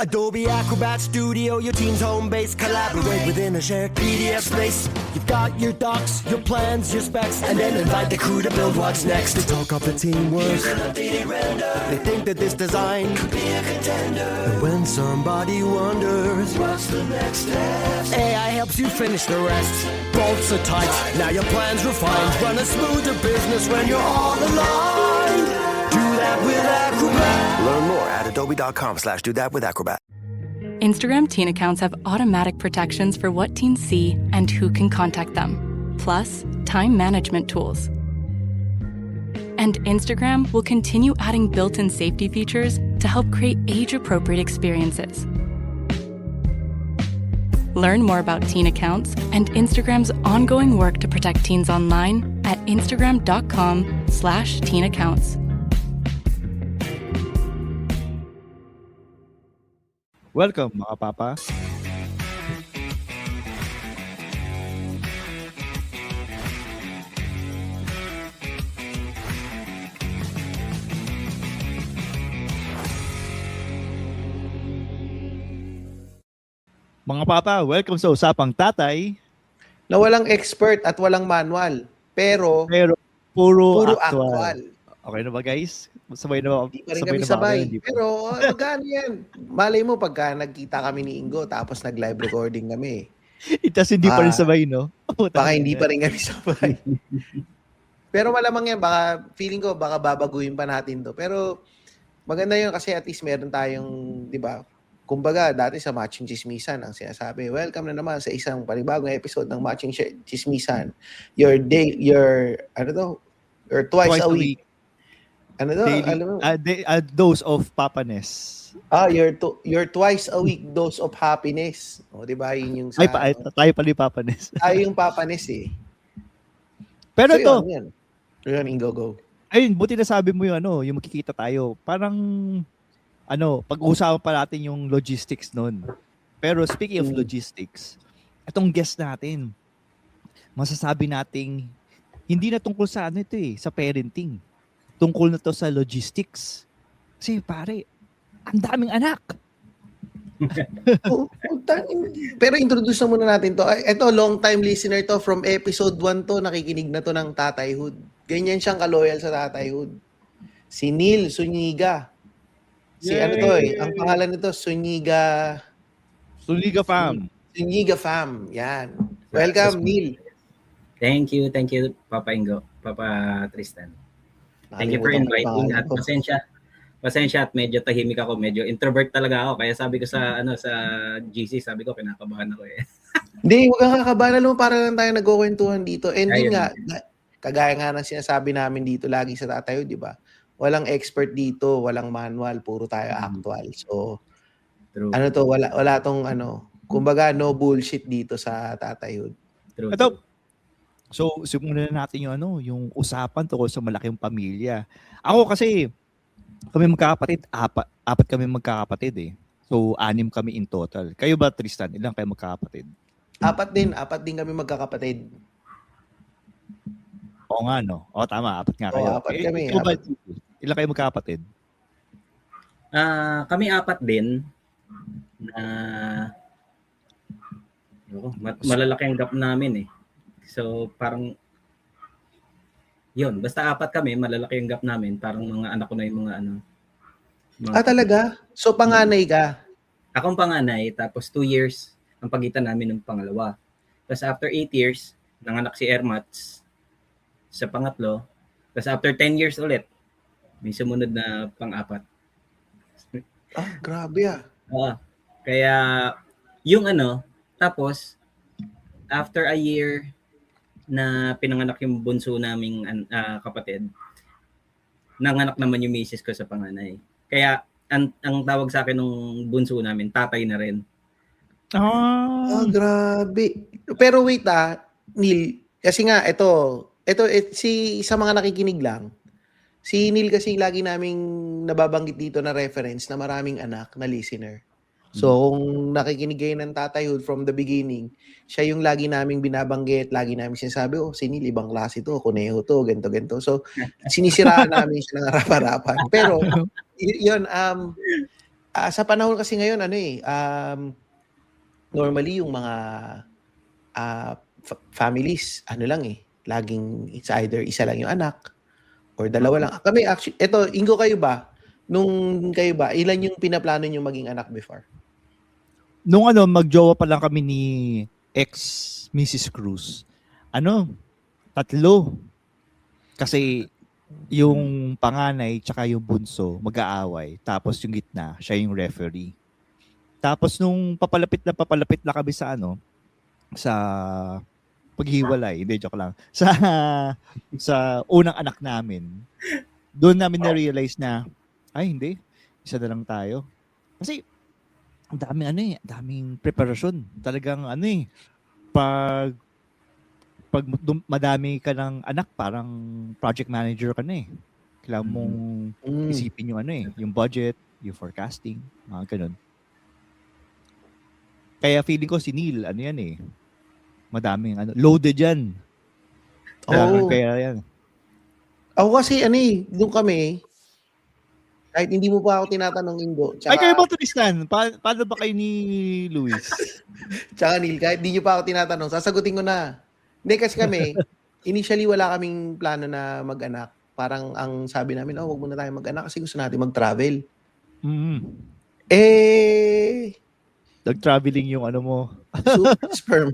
Adobe Acrobat Studio, your team's home base. Collaborate within a shared PDF space. You've got your docs, your plans, your specs, and then invite the crew to build what's next. They talk up the teamwork. Here's an updated render. They think that this design could be a contender. And when somebody wonders what's the next step, AI helps you finish the rest. Bolts are tight, now your plan's refined. Run a smoother business when you're all aligned. Do that with Acrobat. Learn more at adobe.com/do-that-with-Acrobat. Instagram teen accounts have automatic protections for what teens see and who can contact them, plus time management tools. And Instagram will continue adding built-in safety features to help create age-appropriate experiences. Learn more about teen accounts and Instagram's ongoing work to protect teens online at instagram.com/teen accounts. Welcome mga papa. Mga papa, welcome sa Usapang Tatay. Na walang expert at walang manual, pero Puro puro actual. actual. Okay na ba guys? Sabay na ba? Hindi pa rin kami sabay. Pero magkano yan? Malay mo pagka nagkita kami ni Ingo tapos nag-live recording kami. Itas hindi pa rin sabay, no? Baka hindi pa rin kami sabay. Pero malamang yan, baka feeling ko baka babaguhin pa natin to. Pero maganda yun kasi at least meron tayong, di ba, kumbaga dati sa Matching Chismisan ang sinasabi, welcome na naman sa isang panibagong episode ng Matching Chismisan. Your twice a week. Ano to? Dose of papanes. Your twice a week dose of happiness. O, di ba? Yun yung sa... Tayo pala yung papanes. Tayo yung papanes eh. Pero so, to, yun, Ingo, go. ayun, buti na sabi mo yung makikita tayo. Parang, pag-uusapan pa natin yung logistics nun. Pero speaking of logistics, itong guest natin, masasabi nating, hindi na tungkol sa sa parenting. Tungkol na to sa logistics. Kasi pare, ang daming anak. Pero introduce na muna natin to. Ito, long time listener to from episode 1 to, nakikinig na to ng Tatayhood. Ganyan siyang kaloyal sa Tatayhood. Si Neil Zuniga. Ang pangalan nito, Zuniga Fam. Zuniga Fam. Yan. Welcome, Neil. Thank you, Papa Ingo, Papa Tristan. Thank you for inviting at pasensya at medyo tahimik ako, medyo introvert talaga ako. Kaya sabi ko sa GC, sabi ko kinakabahan ako eh. Hindi, huwag kang kakabahan. Alam mo, para lang tayo nagkukwentuhan dito. And yun nga, kagaya nga ng sinasabi namin dito lagi sa Tatayo, di ba? Walang expert dito, walang manual, puro tayo actual. So, True. Wala tong kumbaga no bullshit dito sa Tatayo. True. So, simulan na natin yung usapan tungkol sa malaking pamilya. Ako kasi, kami magkakapatid, apat kami magkakapatid eh. So, 6 kami in total. Kayo ba, Tristan? Ilang kayo magkakapatid? Apat din kami magkakapatid. Oo nga, no? O, tama, 4 nga kayo. Apat kami. Ilang kayo magkakapatid? Kami 4 din na malalaki ang gap namin eh. So, parang yun, basta 4 kami, malalaki ang gap namin, parang mga anak ko na yung mga talaga? So, panganay ka? Akong panganay, tapos 2 years ang pagitan namin ng pangalawa. Tapos after 8 years, nanganak si Ermats sa pangatlo. Tapos after 10 years ulit, may sumunod na pang-4. Grabe ah. Kaya, yung tapos, after a year na pinanganak yung bunso naming kapatid, nanganak naman yung misis ko sa panganay. Kaya, ang tawag sa akin ng bunso namin, tatay na rin. Grabe. Pero wait Neil, kasi nga, ito sa mga nakikinig lang, si Neil kasi lagi naming nababanggit dito na reference na maraming anak na listener. So, kung nakikinig kayo ng Tatayhood from the beginning, siya yung lagi naming binabanggit, lagi namin sinasabi, si Neil, ibang klase to, kuneho to, ganito. So, sinisiraan namin siya ng harap-harapan. Pero, yun, Sa panahon kasi ngayon, normally yung mga families, lang laging it's either isa lang yung anak or dalawa lang. Kami actually, eto, Ingo, kayo ba? Nung kayo ba, ilan yung pinaplano nyo maging anak before? Nung magjowa pa lang kami ni ex-Mrs. Cruz, 3. Kasi yung panganay tsaka yung bunso mag-aaway. Tapos yung gitna, siya yung referee. Tapos nung papalapit na kami sa sa paghiwalay, hindi, joke lang. Sa unang anak namin, doon namin na-realize na, ay hindi, isa na lang tayo. Kasi ang daming daming preparasyon. Talagang pag madami ka ng anak, parang project manager ka na eh. Kailangan mong isipin yung yung budget, yung forecasting, mga ganun. Kaya feeling ko si Neil, madaming loaded yan. Kaya yan. Ako kasi, doon kami, kahit hindi mo pa ako tinatanong, Ingo. Ay, kayo ba, Tristan? Paano ba kayo ni Luis? Tsaka Neil, kahit hindi nyo pa ako tinatanong, sasagutin ko na. Hindi, kasi kami, initially wala kaming plano na mag-anak. Parang ang sabi namin, wag muna tayo mag-anak kasi gusto natin mag-travel. Nag-traveling yung mo. Super sperm.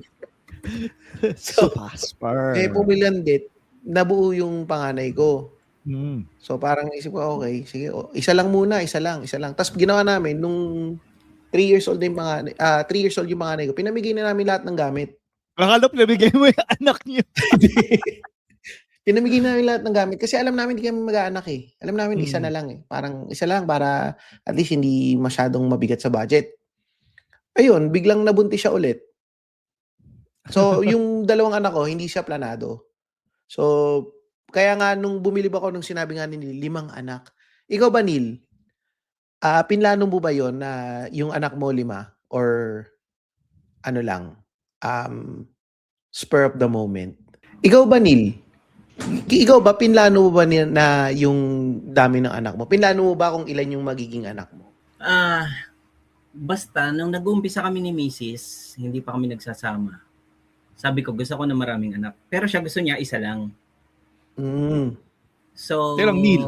Super sperm. Pumilandit, nabuo yung panganay ko. So parang isip ko, okay, sige, isa lang muna, isa lang. Tapos ginawa namin, nung 3 years old yung panganay, 3 years old yung panganay ko, pinamigay na namin lahat ng gamit. Akala pinamigay mo yung anak niyo. Pinamigay namin lahat ng gamit kasi alam namin hindi kami mag-aanak eh. Alam namin isa na lang eh. Parang isa lang para at least hindi masyadong mabigat sa budget. Ayun, biglang nabuntis siya ulit. So, yung dalawang anak ko, hindi siya planado. So, kaya nga nung bumilib ako nung sinabi nga ni Neil, 5 anak. Ikaw ba, Neil? Pinlano mo ba yon na yung anak mo 5 or lang? Spur of the moment. Ikaw ba, Neil? Ikaw ba, pinlano mo ba na yung dami ng anak mo? Pinlano mo ba kung ilan yung magiging anak mo? Basta, nung nag-uumpisa kami ni Mrs., hindi pa kami nagsasama. Sabi ko, gusto ko na maraming anak. Pero siya gusto niya, isa lang. So, Pero Neil,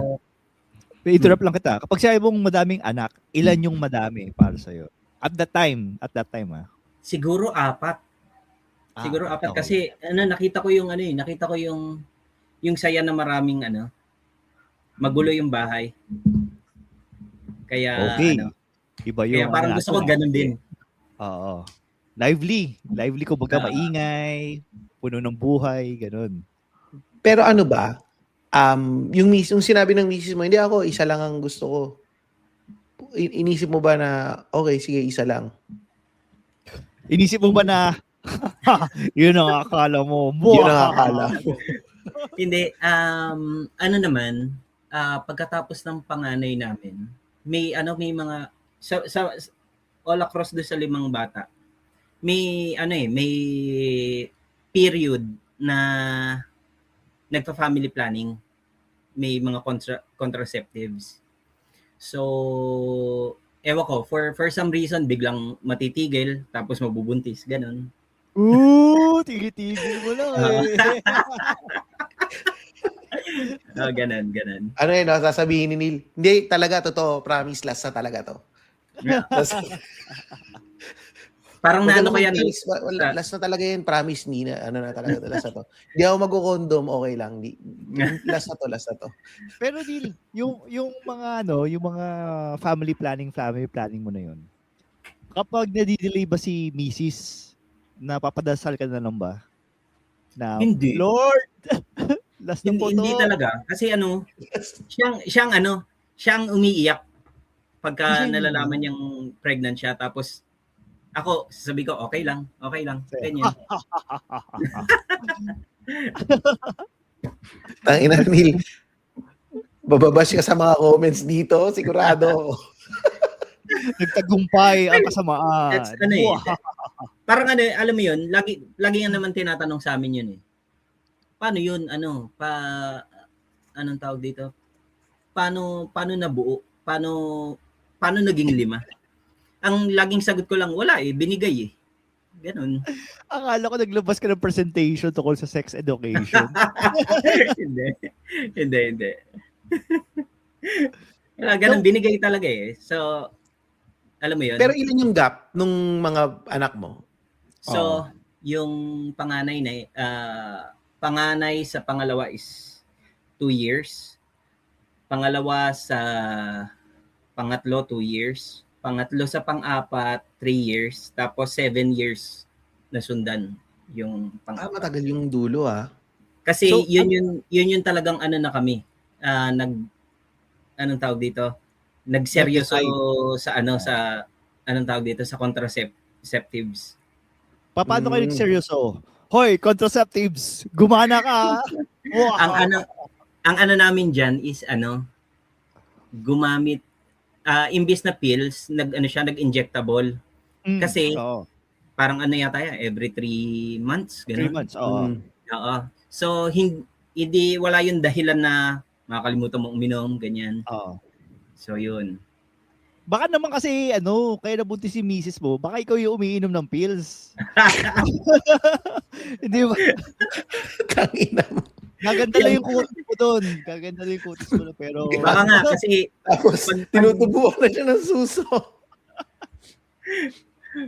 interrupt lang kita. Kapag sabi mong madaming anak, ilan yung madami para sa'yo? At that time, siguro 4. Siguro 4 okay. kasi nakita ko yung saya na maraming magulo yung bahay. Kaya okay. Iba yung kaya parang gusto ko ganun din. Oo. Lively ko baga maingay, puno ng buhay, ganun. Pero yung sinabi ng misis mo, hindi ako, isa lang ang gusto ko. Inisip mo ba na, okay, sige, isa lang? Inisip mo ba na, yun ang akala mo. Yun ang akala mo. Hindi, pagkatapos ng panganay namin, may mga, sa all across do sa 5 bata, may period na nagpa-family planning, may mga contraceptives. So, ewan ko, for some reason, biglang matitigil, tapos mabubuntis, ganun. Tigil mo lang Ganun. Sasabihin ni Neil, hindi, talaga, totoo, promise, last na talaga to. Parang naano ko yan. Last na talaga yan, promise ni na talaga last na to. Hindi ako mag-condom, okay lang. Last na to. Pero Neil, yung mga yung mga family planning mo na yun. Kapag nadidelay ba si Mrs., napapadasal ka na lang ba? Na, hindi. Lord, last na po to. Hindi talaga. Kasi siyang umiiyak pagka nalalaman niyang pregnant siya. Tapos, ako, sasabi ko, okay lang. Ganyan. Tangina, Neil. Bababash ka sa mga comments dito, sigurado. Nagtagumpay ang kasamaan. That's parang alam mo yun, lagi nga naman tinatanong sa amin yun eh. Paano yun, anong tawag dito? Paano nabuo? Paano paano naging 5? Ang laging sagot ko lang, wala binigay Ganun. Akala ko naglabas ka ng presentation tungkol sa sex education. Hindi. Ganun, binigay talaga So, alam mo yun? Pero ilan yung gap nung mga anak mo? So, yung panganay sa pangalawa is 2 years. Pangalawa sa pangatlo, 2 years. Pangatlo sa pang-apat, 3 years. Tapos 7 years na sundan yung pang-apat. Matagal yung dulo Kasi So, yun yung talagang na kami. Anong tawag dito? Nagseryoso sa anong tawag dito, sa contraceptives. Paano kayo nagseryoso? Hoy, contraceptives, gumana ka. Wow. Ang namin diyan is gumamit imbis na pills, nag-injectable. Kasi parang yata every 3 months, 3 ganun. months, Oo. So hindi wala yung dahilan na makakalimutan mo uminom, ganyan. So yun. Baka naman kasi kaya nabuntis si misis mo, baka ikaw yung umiinom ng pills. Hindi ba? Tangina mo. Gaganda lang yung kutis mo doon. Pero Baka nga kasi Tapos tinutubuan na siya ng suso.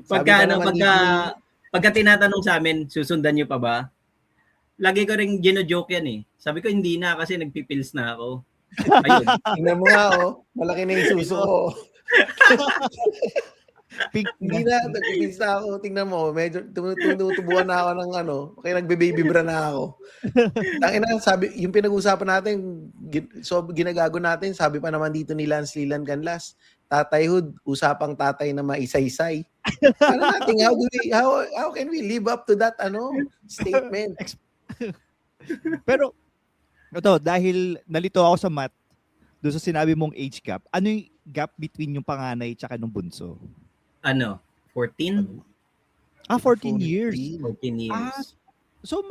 Pagka tinatanong sa amin, susundan niyo pa ba? Lagi ko ring gino-joke yan Sabi ko hindi na kasi nagpipils na ako. Ayun. Tingnan mo nga malaki na yung suso ko. pink Hindi na, nagpipils na ako. Tingnan mo, medyo tinutubuan na ako ng kaya nagbe-baby bra na ako. Tangina, sabi, yung pinag-usapan natin, ginagago natin, sabi pa naman dito ni Lance Lilan Canlas, tatayhood, usapang tatay na maisaysay. Ano natin, how can we live up to that statement? Pero ito, dahil nalito ako sa math, doon sa sinabi mong age gap, ano yung gap between yung panganay tsaka nung bunso? 14? 14 years. 14 years. So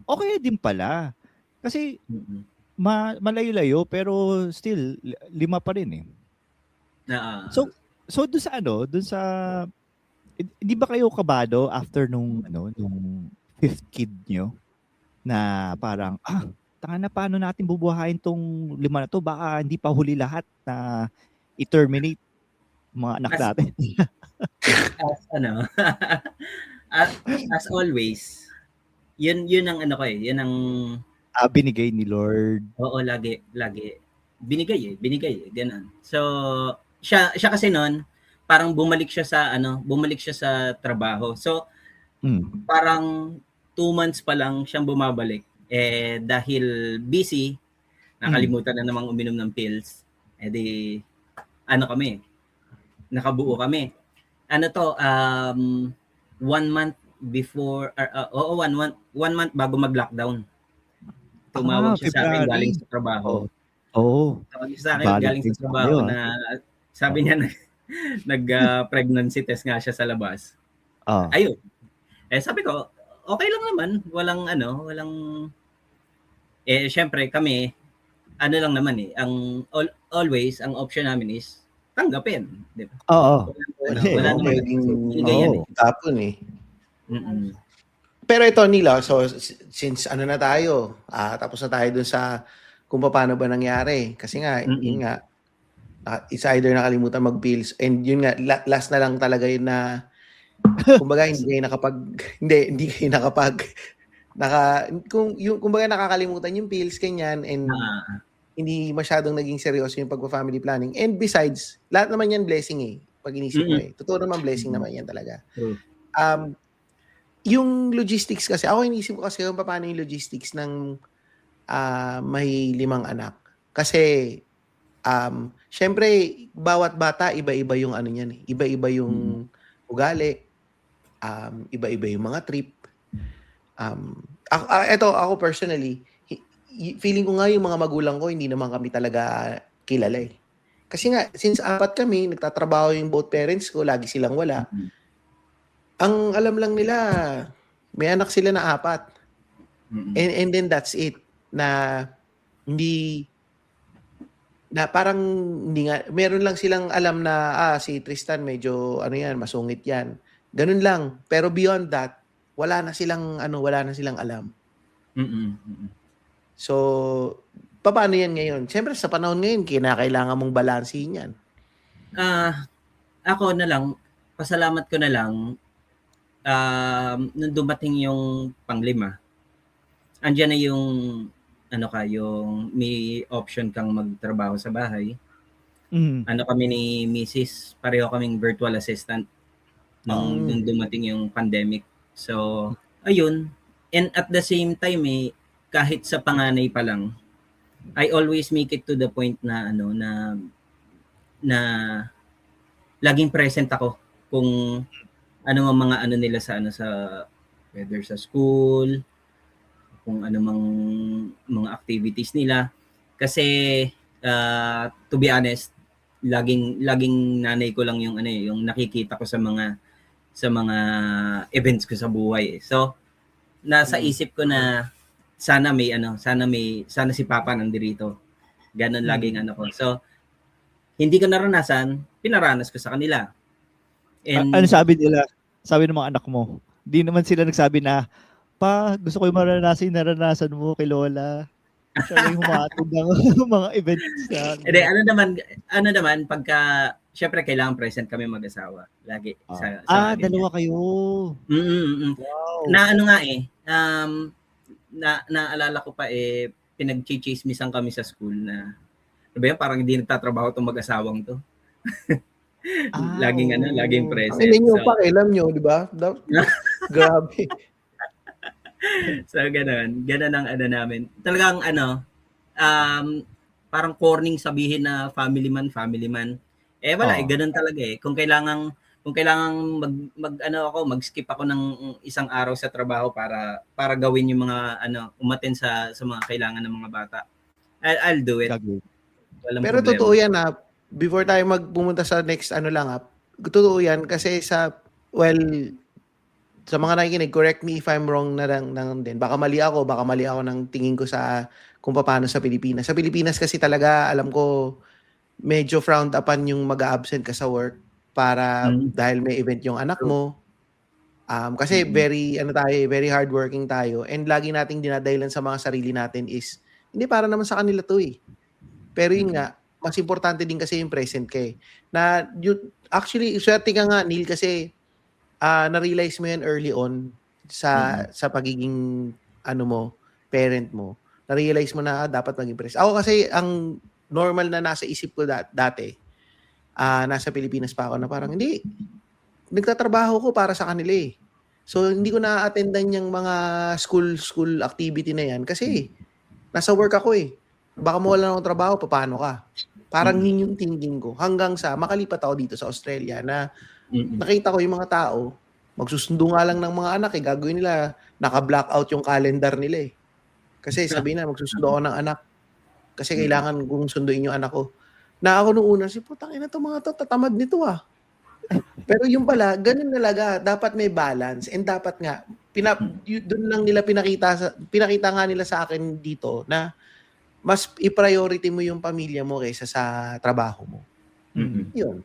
okay din pala. Kasi malayo-layo pero still 5 pa rin So doon sa hindi ba kayo kabado after nung 5th kid nyo na parang tanga na, paano natin bubuhayin tong 5 na to, baka hindi pa huli lahat na i-terminate mga anak natin. As always, yun ang yun ang binigay ni Lord. Oo, lagi binigay ganun. So siya kasi noon parang bumalik siya sa trabaho. So parang 2 months pa lang siyang bumabalik dahil busy, nakalimutan na namang uminom ng pills. Nakabuo kami. 1 month before 1 month bago mag-lockdown. Tumawag siya sa akin galing sa trabaho. Tumawag siya sa akin galing sa trabaho na sabi niya nag-pregnancy test nga siya sa labas. Ayun. Sabi ko, okay lang naman, walang syempre kami lang naman ang always ang option namin is tanggapin, di ba? Wala naman yan tapon Pero ito Nila, so since na tayo, tapos na tayo dun sa kung paano ba nangyari. Kasi nga, yun nga, it's either nakalimutan mag-pills and yun nga, last na lang talaga yun na kumbaga hindi kayo kumbaga nakakalimutan yung pills kanyan and hindi masyadong naging seryoso yung pagpa-family planning. And besides, lahat naman yan blessing pag inisip mo totoo naman blessing naman yan talaga. Yung logistics kasi, ako inisip ko kasi kung paano yung logistics ng may 5 anak. Kasi syempre bawat bata iba-iba yung niyan iba-iba yung ugali, iba-iba yung mga trip. Ako personally, feeling ko nga yung mga magulang ko hindi naman kami talaga kilala Kasi nga since 4 kami, nagtatrabaho yung both parents ko, lagi silang wala. Ang alam lang nila, may anak sila na 4. And then that's it. Na hindi na parang hindi nga, meron lang silang alam na si Tristan medyo ano yan, masungit yan. Ganun lang. Pero beyond that, wala na silang alam. So, paano yan ngayon? Siyempre sa panahon ngayon, kinakailangan mong balansehin yan. Ako na lang, pasalamat ko na lang, nung dumating yung panglima, andyan na yung yung may option kang magtrabaho sa bahay. Kami ni Mrs. pareho kaming virtual assistant nung dumating yung pandemic. So, ayun. And at the same time, kahit sa panganay pa lang, I always make it to the point na na laging present ako kung ano mga nila sa whether sa school, kung ano mang mga activities nila. Kasi to be honest, laging nanay ko lang yung yung nakikita ko sa mga events ko sa buhay. So nasa isip ko na sana si Papa nandirito. Ganon laging ko. So hindi ko naranasan, pinaranas ko sa kanila. And ano sabi nila? Sabi ng mga anak mo? Di naman sila nagsabi na, pa, gusto ko yung naranasan mo kay Lola. Siya yung humatog ng mga events. Hindi, ano naman, pagka, syempre kailangan present kami mag-asawa. Lagi. Dalawa kayo. Wow. Naalala ko pa pinag-chismisan kami sa school na, parang hindi nagtatrabaho itong mag-asawang to. Laging present. Ninyo pa, alam nyo, di ba? Grabe. So, ganun ang namin. Talagang parang corning sabihin na family man. Wala, ganun talaga Kung kailangan mag-skip ako ng isang araw sa trabaho para gawin yung mga umattend sa mga kailangan ng mga bata. I'll do it. Walang pero problema. Totoo yan before tayo magpumunta sa next totoo yan kasi sa mga nakikinig, correct me if I'm wrong na lang din. Baka mali ako ng tingin ko sa kung paano sa Pilipinas. Sa Pilipinas kasi talaga, alam ko, medyo frowned upon yung mag-absent ka sa work para dahil may event yung anak mo. Kasi very hardworking tayo and lagi nating dinadahilan sa mga sarili natin is, hindi para naman sa kanila to Pero yun nga, mas importante din kasi yung present ka actually, swerte ka nga, Neil, kasi na-realize mo yan early on sa pagiging parent mo. Na-realize mo na dapat maging present. Ako kasi, ang normal na nasa isip ko dati, nasa Pilipinas pa ako na parang, hindi, nagtatrabaho ko para sa kanila So, hindi ko na-attendan yung mga school activity na yan kasi nasa work ako Baka mawala na akong trabaho, paano ka? Parang yun yung thinking ko. Hanggang sa makalipat ako dito sa Australia na nakita ko yung mga tao, magsusundo nga lang ng mga anak gagawin nila, naka-blackout yung calendar nila Kasi sabi na, magsusundo ako ng anak. Kasi kailangan kong sunduin yung anak ko. Na ako nung una, putang ina to mga to, tatamad nito Pero yung pala, ganun talaga, dapat may balance. And dapat nga, doon lang nila pinakita nga nila sa akin dito na mas i-priority mo yung pamilya mo kaysa sa trabaho mo. Yun.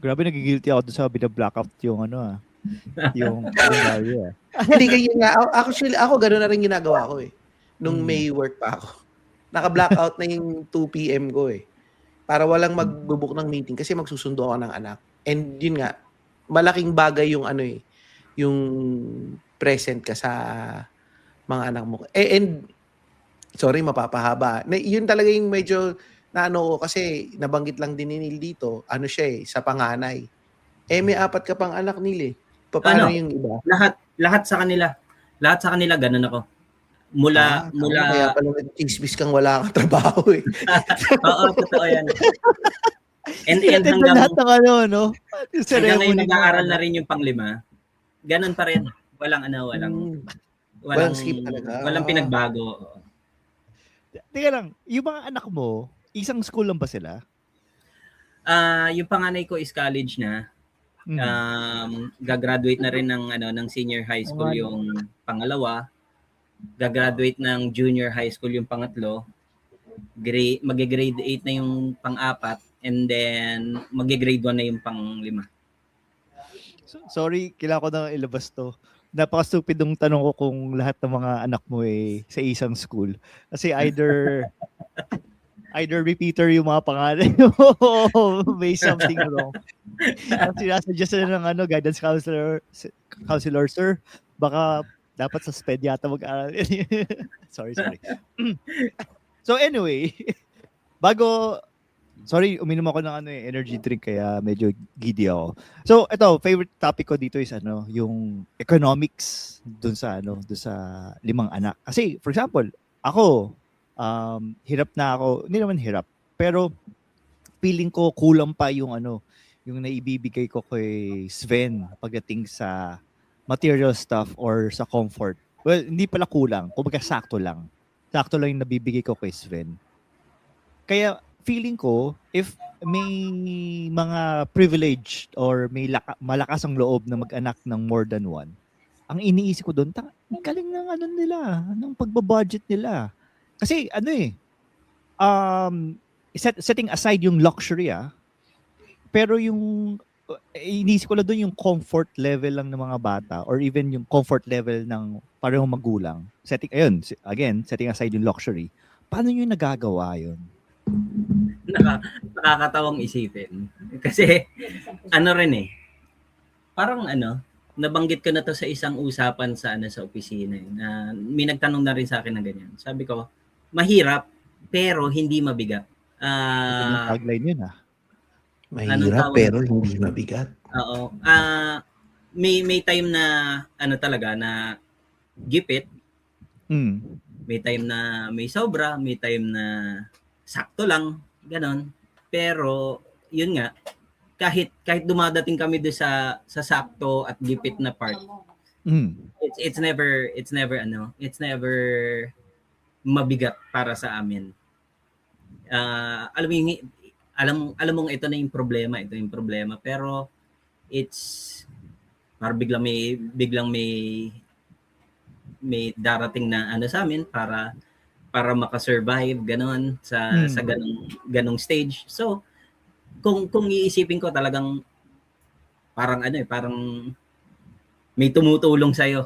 Grabe, nagigilty ako doon sa bina-blackout yung yung calendar Hindi ganyan nga. Actually, ako gano'n na rin ginagawa ko Nung may work pa ako. Naka-blackout na yung 2 p.m. ko Para walang magbubuk ng meeting kasi magsusundo ako ng anak. And yun nga, malaking bagay yung yung present ka sa mga anak mo. And sorry, mapapahaba. Yun talaga yung medyo ko kasi nabanggit lang din ni Neil dito. Siya sa panganay. May 4 ka pang anak, Neil Paano yung iba? Lahat sa kanila. Lahat sa kanila, ganun ako. Mula kaya pala nag-chismis kang wala kang trabaho Oo, totoo yan. And hanggang lahat ng hanggang ngayon nag-aaral na rin yung panglima. Ganun pa rin. Walang skip talaga. Walang pinagbago. Teka lang, yung mga anak mo, isang school lang ba sila? Yung panganay ko is college na. Gagraduate na rin ng senior high school yung pangalawa. Gagraduate ng junior high school yung pangatlo. Magge-grade 8 na yung pang-4 and then magge-grade 1 na yung pang-5. Sorry, kailangan ko na ilabas to. Napaka-stupid ng tanong ko kung lahat ng mga anak mo sa isang school. Kasi either repeater yung mga pangalan o may something wrong. Sinasuggest na ng guidance counselor, sir, baka dapat suspend yata mag-aral. sorry. So anyway, sorry, uminom ako ng energy drink kaya medyo giddy ako. So ito, favorite topic ko dito is yung economics dun sa 5 anak. Kasi for example, ako hirap na ako, hindi naman hirap, pero feeling ko kulang pa yung yung naibibigay ko kay Sven pagdating sa material stuff or sa comfort. Well, hindi pala kulang, kumbaga sakto lang. Sakto lang yung nabibigay ko kay Sven. Kaya feeling ko, if may mga privileged or may malakas ang loob na mag-anak ng more than one, ang iniisip ko doon, galing ng nila, ng pagbabudget nila. Kasi setting aside yung luxury pero yung iniisip ko lang doon yung comfort level lang ng mga bata or even yung comfort level ng parehong magulang. Setting aside yung luxury. Paano nyo nagagawa yun? Nakakatawang isipin. Kasi, parang nabanggit ko na to sa isang usapan sa opisina na may nagtanong na rin sa akin na ganyan. Sabi ko, mahirap, pero hindi mabigat. Tagline yun Mahirap, pero hindi mabigat. Oo. May time na, talaga, na gipit. May time na may sobra, may time na sakto lang, ganon. Pero yun nga, kahit dumadating kami doon sa sakto at gipit na part, it's never mabigat para sa amin. Alam mong ito yung problema, pero it's parang biglang may darating na sa amin para makasurvive ganon sa ganong stage. So kung iisipin ko talagang parang parang may tumutulong sa iyo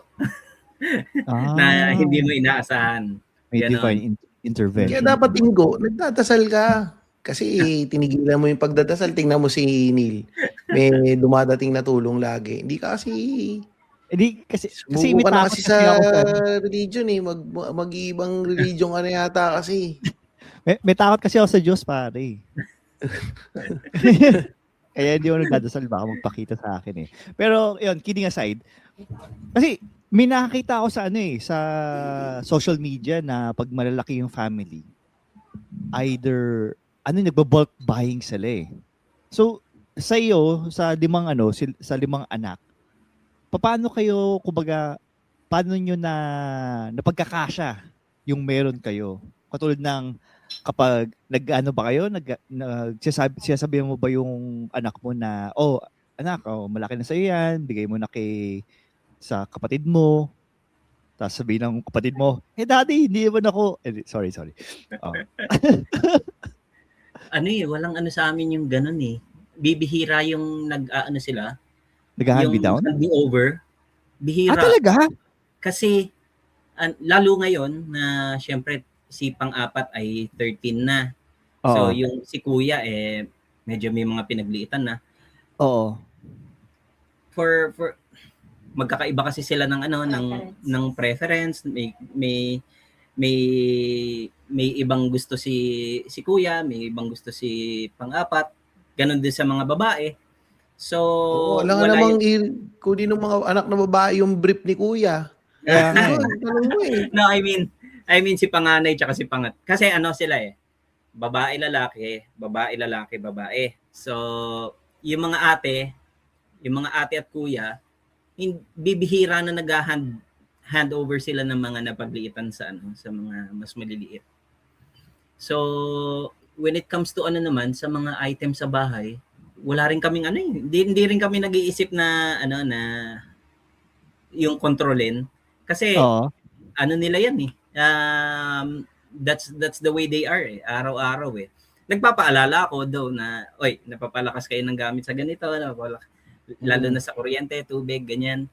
na hindi mo inaasahan. May divine intervention. Kaya dapat Ingo, nagdadasal ka. Kasi tinigilan mo yung pagdadasal. Tingnan mo si Neil. May dumadating na tulong lagi. Hindi ka kasi may ka na takot kasi sa religion mag-ibang religion ka na yata kasi. May takot kasi ako sa Diyos, pare. Kaya hindi ako nagdadasal, baka magpakita sa akin Pero yun, kidding aside, kasi may nakakita ako sa sa social media na pag malalaki yung family, either nagbo-bulk buying sila So sa iyo, sa 5 anak, paano kayo, paano nyo napagkakasya yung meron kayo? Katulad ng kapag sinasabihan mo ba yung anak mo na, anak, malaki na sa'yo yan, bigay mo na sa kapatid mo, tapos sabihin ng kapatid mo, daddy, hindi naman ako, sorry. Walang sa amin yung ganun Bibihira yung sila. Nag-hand me down? Yung over. Bihira. Talaga? Kasi, lalo ngayon na syempre si pang-4 ay 13 na. So, yung si kuya medyo may mga pinagliitan na. Oo. For magkakaiba kasi sila ng ng preference, may ibang gusto si kuya, may ibang gusto si pang-4. Ganon din sa mga babae. So, alam nga namang kunin ng mga anak na babae yung brief ni kuya. No, I mean si panganay tsaka si pangat. Kasi sila babae, lalaki, babae. So, yung mga ate at kuya, bibihira na hand over sila ng mga napagliitan sa mga mas maliliit. So, when it comes to naman sa mga items sa bahay, wala rin kaming hindi rin kami nag-iisip na na yung kontrolin kasi nila yan that's the way they are eh, araw-araw eh. Nagpapaalala ako daw na, oy, napapalakas kayo ng gamit sa ganito, lalo na sa kuryente, tubig, ganyan.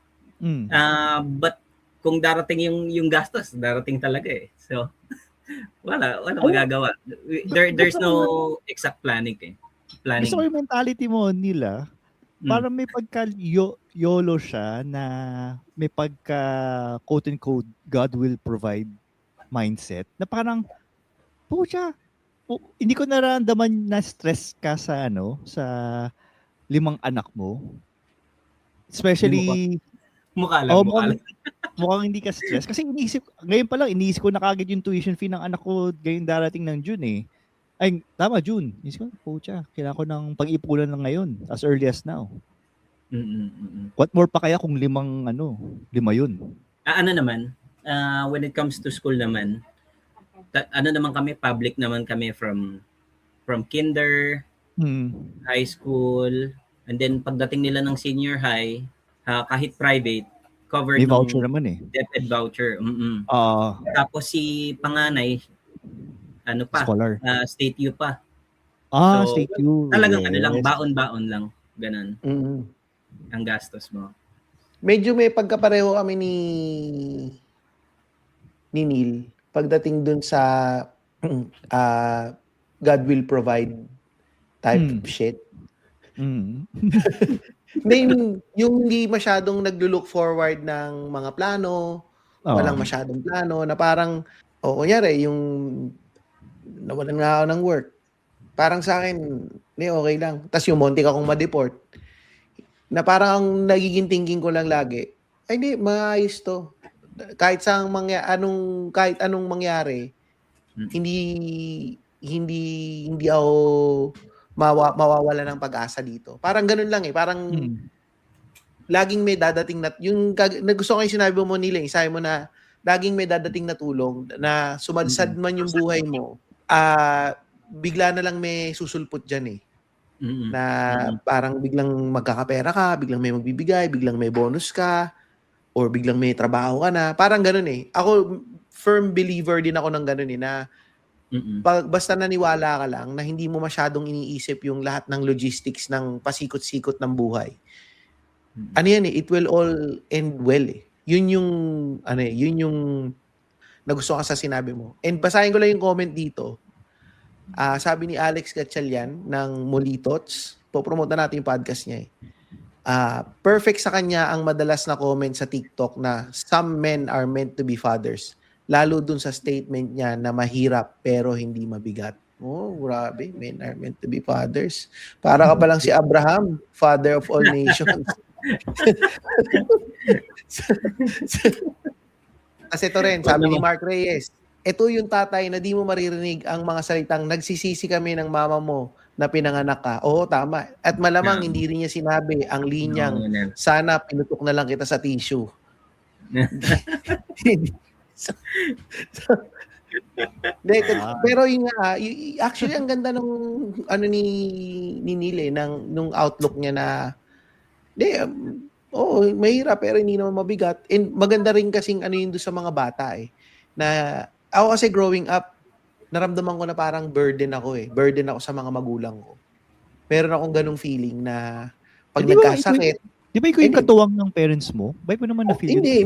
But kung darating yung gastos, darating talaga eh. So, wala magagawa. There's no exact planning eh. Gusto ko yung mentality mo nila. Parang may YOLO siya na may pagka quote-unquote God will provide mindset na parang hindi ko nararamdaman na stress ka sa sa 5 anak mo. Especially mukha lang. Mukhang hindi ka stress kasi ngayon pa lang iniisip ko na kagad yung tuition fee ng anak ko ngayong darating ng June eh. Ay, tama, June. Isip ko, kailangan ko ng pag-ipunan lang ngayon as early as now. What more pa kaya kung 5 yun? Ano naman, when it comes to school naman, naman kami, public naman kami from kinder, high school, and then pagdating nila ng senior high, kahit private, covered may voucher naman eh. DepEd voucher. Tapos si panganay, scholar. State U pa. So, State U. Talagang lang, baon-baon lang. Ganun. Ang gastos mo. Medyo may pagkapareho kami ni Neil pagdating dun sa God will provide type of shit. Yung hindi masyadong naglo-look forward ng mga plano, walang masyadong plano, na parang, kunyari, yung nawalan nga ako ng work. Parang sa akin, okay lang. Tapos yung muntik akong ma-deport. Na parang ang nagiging thinking ko lang lagi, ay hindi, maayos to. Kahit kahit anong mangyari, hindi ako mawawala ng pag-asa dito. Parang ganun lang eh. Parang laging may dadating na, gusto ko yung sinabi mo nila, sabi mo na laging may dadating na tulong na sumadsad man yung buhay mo, bigla na lang may susulpot dyan eh. Na parang biglang magkakapera ka, biglang may magbibigay, biglang may bonus ka, or biglang may trabaho ka na. Parang ganun eh. Ako, firm believer din ako ng ganun eh, na basta naniwala ka lang na hindi mo masyadong iniisip yung lahat ng logistics ng pasikot-sikot ng buhay. Ano yan eh, it will all end well eh. Yun yung nagusto ka sa sinabi mo. And basahin ko lang yung comment dito. Sabi ni Alex Gatchalian ng Molitots, popromote na natin yung podcast niya eh. Perfect sa kanya ang madalas na comment sa TikTok na some men are meant to be fathers. Lalo dun sa statement niya na mahirap pero hindi mabigat. Oh, grabe. Men are meant to be fathers. Para ka palang si Abraham, father of all nations. Kasi ito rin, sabi ni Mark Reyes, ito yung tatay na di mo maririnig ang mga salitang nagsisisi kami ng mama mo na pinanganak ka. Oo, tama. At malamang hindi rin niya sinabi ang linyang sana pinutok na lang kita sa tissue. Pero yun nga, actually ang ganda nung ni Nile nung outlook niya na mahirap pero hindi naman mabigat. And maganda rin kasing yun doon sa mga bata eh. Na ako kasi growing up, naramdaman ko na parang burden ako eh. Burden ako sa mga magulang ko. Meron akong ganung feeling na pag nagkasakit. Di ba ikaw yung katuwang ng parents mo? Ba mo naman na-feel? Hindi.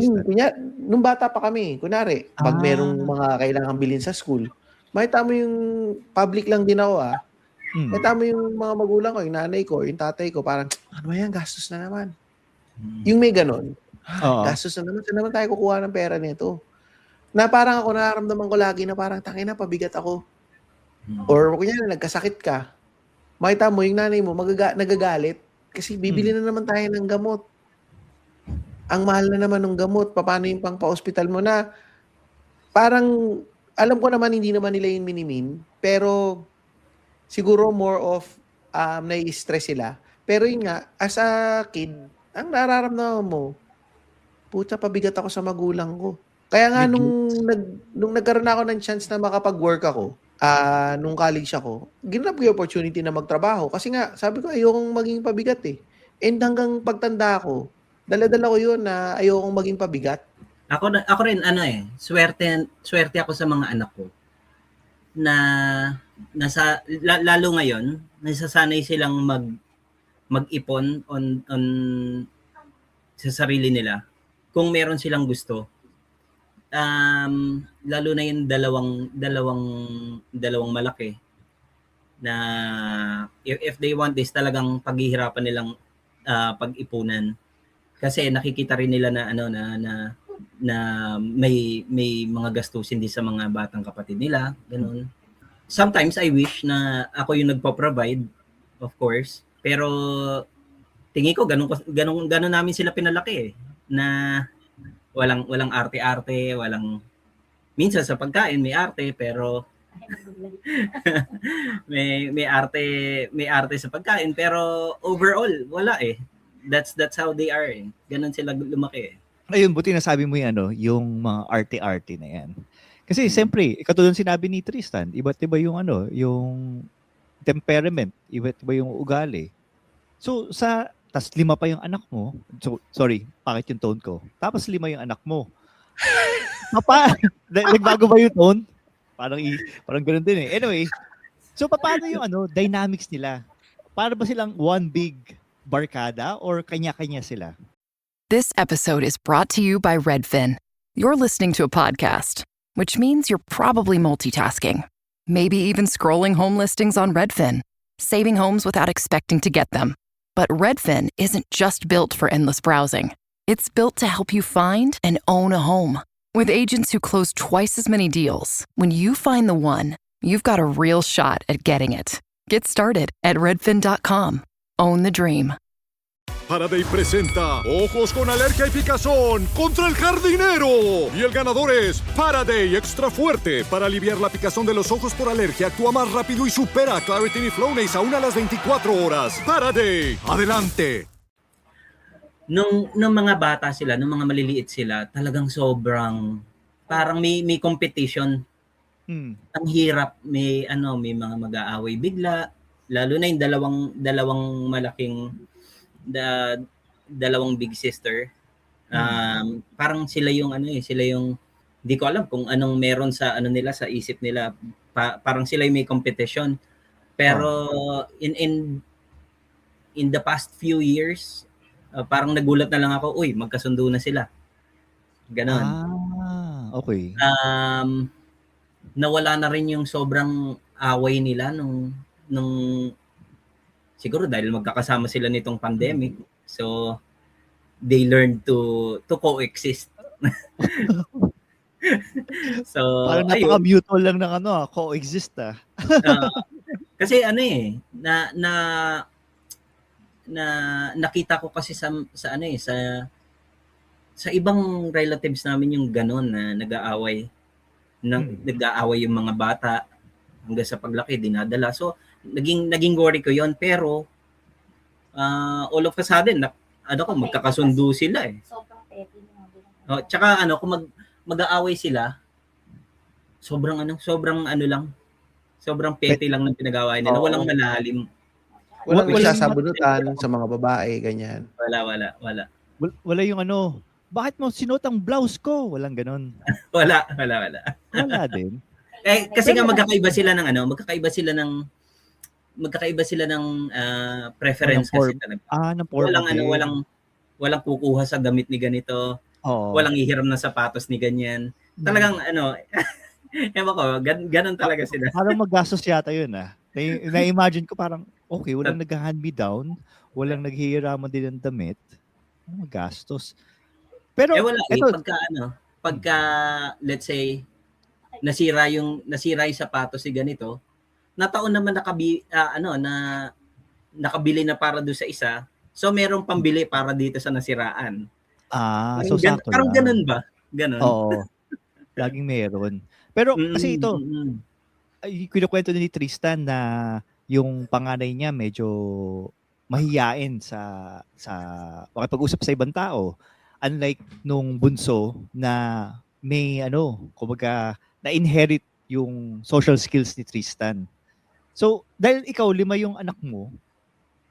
Nung bata pa kami, kunwari, pag merong mga kailangang bilhin sa school, makita mo yung public lang din ako makita mo yung mga magulang ko, yung nanay ko, yung tatay ko, parang, ano yan, gastos na naman. Yung may ganon. Gastos na naman. Saan naman tayo kukuha ng pera nito? Na parang ako nararamdaman ko lagi na parang tangina, pabigat ako. Or kunyari, nagkasakit ka. Makita mo, yung nanay mo, nagagalit. Kasi bibili na naman tayo ng gamot. Ang mahal na naman ng gamot. Paano yung pang pa-hospital mo na? Parang, alam ko naman, hindi naman nila yung minimin. Pero, siguro more of, nai-stress sila. Pero yun nga, as a kid, ang nararamdaman mo, puta, pabigat ako sa magulang ko. Kaya nga, nung nagkaroon ako ng chance na makapag-work ako, nung college ako, ginanap ko yung opportunity na magtrabaho. Kasi nga, sabi ko, ayokong maging pabigat eh. And hanggang pagtanda ko, dala-dala ko yun na ayokong maging pabigat. Ako rin, swerte ako sa mga anak ko. na lalo ngayon, nasasanay silang mag-ipon on sa sarili nila kung meron silang gusto. Lalo na yung dalawang malaki na if they want this, talagang paghihirapan nilang pag-ipunan, kasi nakikita rin nila na na may mga gastusin din sa mga batang kapatid nila, ganun. Sometimes I wish na ako yung nagpo-provide, of course, pero tingin ko ganun namin sila pinalaki na walang arte-arte, minsan sa pagkain may arte, pero may arte sa pagkain, pero overall wala eh. That's how they are eh. Ganun sila lumaki eh. Ayun, buti nasabi mo yung mga arte-arte na yan. Kasi siyempre, katulad ng sinabi ni Tristan, iba't iba yung yung temperament, iba't iba yung ugali. So tas 5 pa yung anak mo. So, sorry, pakit yung tone ko. Tapos 5 yung anak mo. Nagbago ba yung tone? Parang ganoon din eh. Anyway, so paano yung dynamics nila? Para ba silang one big barkada or kanya-kanya sila? This episode is brought to you by Redfin. You're listening to a podcast, which means you're probably multitasking. Maybe even scrolling home listings on Redfin, saving homes without expecting to get them. But Redfin isn't just built for endless browsing. It's built to help you find and own a home. With agents who close twice as many deals, when you find the one, you've got a real shot at getting it. Get started at redfin.com. Own the dream. Faraday presenta Ojos con Alergia y Picazón contra el jardinero. Y el ganador es Faraday Extra Fuerte. Para aliviar la picazón de los ojos por alergia, actúa más rápido y supera a Claritin y Flonase aún a las 24 horas. Faraday, adelante. Nung mga bata sila, nung mga maliliit sila, talagang sobrang parang may competition. Ang hirap, may mga mag-aaway bigla, lalo na yung dalawang malaking dalawang big sister. Parang sila yung hindi ko alam kung anong meron sa nila, sa isip nila. Parang sila yung may competition. Pero in the past few years, parang nagulat na lang ako, magkasundo na sila. Ganon. Okay. Nawala na rin yung sobrang away nila nung siguro dahil magkakasama sila nitong pandemic. So they learned to coexist. So parang napaka-mutual lang ng coexist kasi nakita ko kasi sa ibang relatives namin yung ganon na nag-aaway. Nag-aaway yung mga bata hanggang sa paglaki dinadala. So naging worry ko yon, pero all of a sudden magkakasundo sila eh. Sobrang petty na. Tsaka kung mag-aaway sila, sobrang petty lang ng pinag-aaway nila. Walang malalim. Walang sasabunutan sa mga babae, ganyan. Wala yung bakit mo sinuot ang blouse ko? Walang ganon. Wala. Wala din. Kasi nga magkakaiba sila ng preference kasi talaga. Ng form. Walang kukuha sa damit ni ganito. Walang ihiram ng sapatos ni ganyan. Talagang ewan ko, ganun talaga sila. Parang magastos yata yun Na-imagine ko parang, okay, walang nag-hand-me-down, walang naghihiraman din ng damit. Magastos. Pero, wala. Pagka, let's say, nasira yung sapatos si ganito, nataon naman nakabili na para doon sa isa, so merong pambili para dito sa nasiraan. So sakto parang ganun ba? Ganun. Oo. Laging meron. Pero kasi ito, kinukwento ni Tristan na yung panganay niya medyo mahiyain sa makipag-usap sa ibang tao. Unlike nung bunso na may kumbaga na-inherit yung social skills ni Tristan. So, dahil ikaw 5 yung anak mo,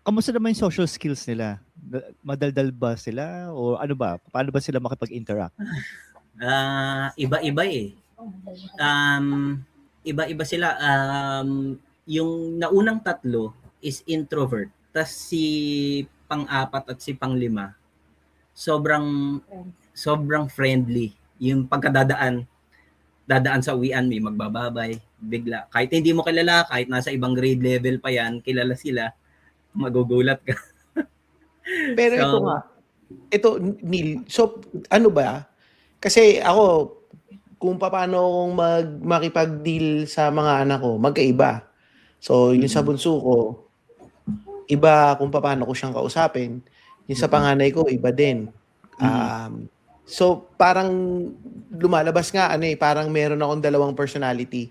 kamusta naman yung social skills nila? Madaldal ba sila? O paano ba sila makipag-interact? Iba-iba eh. iba-iba sila. Yung naunang tatlo is introvert. Tas si pang-apat at si pang-lima, sobrang friendly. Yung dadaan sa uwian, may magbababay, bigla. Kahit hindi mo kilala, kahit nasa ibang grade level pa yan, kilala sila, magugulat ka. Pero ito nga, Neil, so ano ba? Kasi ako, kung paano akong makipag-deal sa mga anak ko, magkaiba. So, yung sa bunso ko, iba kung paano ko siyang kausapin. Yung sa panganay ko, iba din. So, parang lumalabas nga, parang meron akong dalawang personality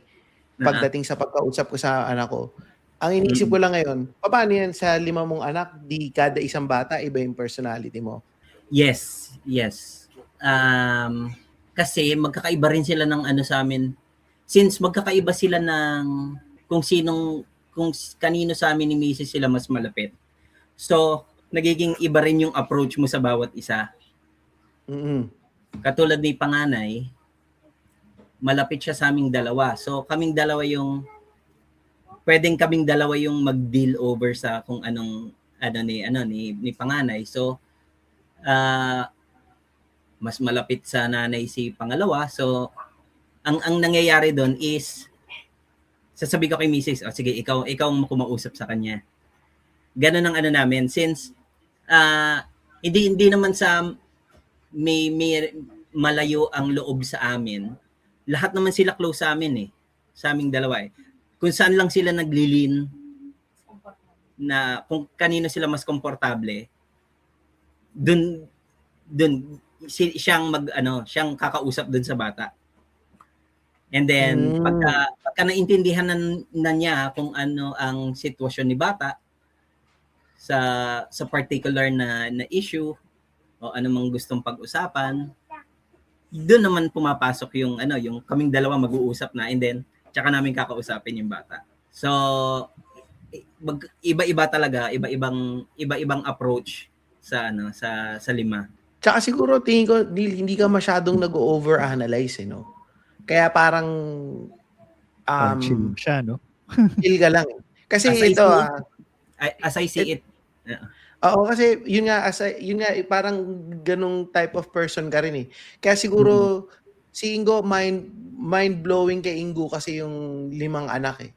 pagdating sa pagkausap ko sa anak ko. Ang iniisip ko lang ngayon, paano yan sa 5 mong anak, di kada isang bata, iba yung personality mo? Yes. Kasi magkakaiba rin sila ng sa amin. Since magkakaiba sila ng kung kanino sa amin ni Mrs. sila mas malapit. So, nagiging iba rin yung approach mo sa bawat isa. Katulad ni panganay, malapit siya sa aming dalawa. So, pwedeng kaming dalawa yung mag-deal over sa kung ni panganay. So, mas malapit sa nanay si pangalawa. So, ang nangyayari doon is sasabi ko kay Mrs. Sige, ikaw ang kumausap sa kanya. Ganun ang namin since hindi naman sa may malayo ang loob sa amin. Lahat naman sila close sa amin sa aming dalawa Kung saan lang sila naglilin na kung kanino sila mas komportable, dun siyang kakausap dun sa bata. And then pagka naintindihan na niya kung ano ang sitwasyon ni bata sa particular na issue o anumang gustong pag-usapan, doon naman pumapasok yung kaming dalawa mag-uusap na, and then tsaka namin kakausapin yung bata. So iba-iba talaga, iba-ibang approach sa 5. Tsaka siguro tingin ko hindi ka masyadong nag-overanalyze no. Kaya parang chill siya, no? chill ka lang. Kasi as I see it. Oo, kasi yun nga parang ganung type of person ka rin Kaya siguro si Ingo mind blowing kay Ingo kasi yung 5 anak